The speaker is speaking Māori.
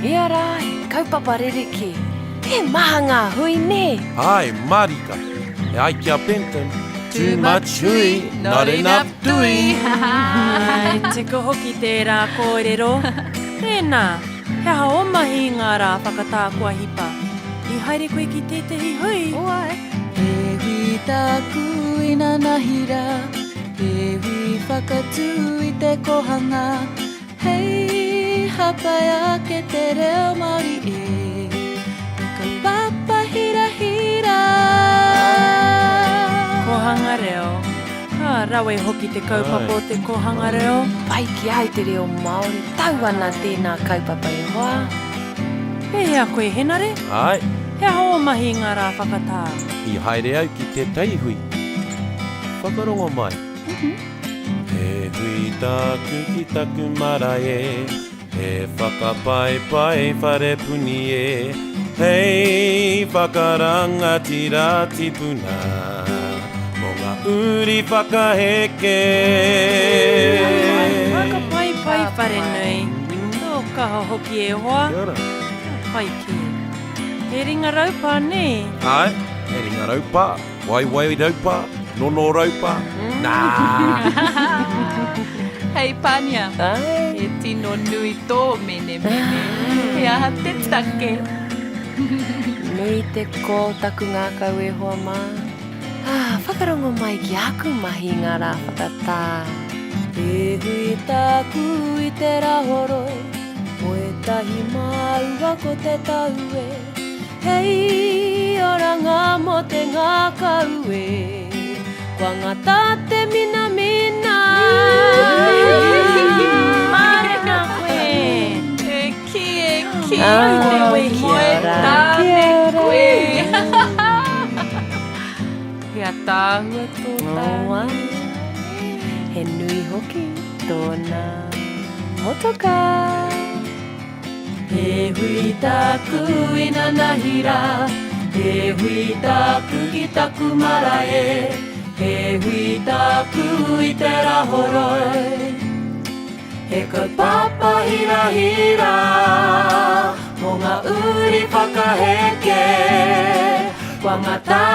Ia rā, he kaupapa rereke. He maha ngā hui ne. Ai, marika. E ai kia Benton. Too much hui, not enough tui. Ai, tika hoki tērā kōrero. Tēnā, he ha o mahi ngā rā whakatā kua hipa. I haere koe ki tētahi hui. Oai. He hui tāku ina nahira, he hui whakatū I te kohanga. Hei, hapai ake te reo Māori e kaupapa hira hira. Kohanga reo. Ka rawe hoki te kaupapa o te kohanga reo. Pai ki ai te reo Māori. Tau ana tēnā kaupapa e hoa. He hea koe henare. Ai, He ha o mahi ngā rā whakatā. I haere au ki te taihui. Whakarongo mai. He hui tāku ki taku marae, he whakapai pai whare puni e, hei whakarangati rāti puna, mō ngā uri whakaheke. Whakapai pai whare nui. Tō kaha hoki e hoa. Kia ora. Pai ki. He ringa raupā ne. Ai, he ringa raupā, wai raupā, nono raupā. Nā. Hei Pania, Ai. he tino nui tō mene mene, he aha te take. Nui te kōtaku ngā kau e hoa mā. Whakarongo mai ki aku mahi ngā rā whakatā. He hui tāku I te rahoro, o etahi māua ko te tau e. Hei, oranga mo te ngā kau e, kua ngata te mina mina. Māre nā koe. E ki, Ah, te kia moe ora, tāne kia ora. koe. Hea tāhua tō tāne. Oai. He nui hoki tōna motoka. He hui tāku ina nahira, he hui tāku ki taku marae, he hui tāku I te rahoroi. He kaupapa hira hira, mō ngā uri whakaheke, kua ngata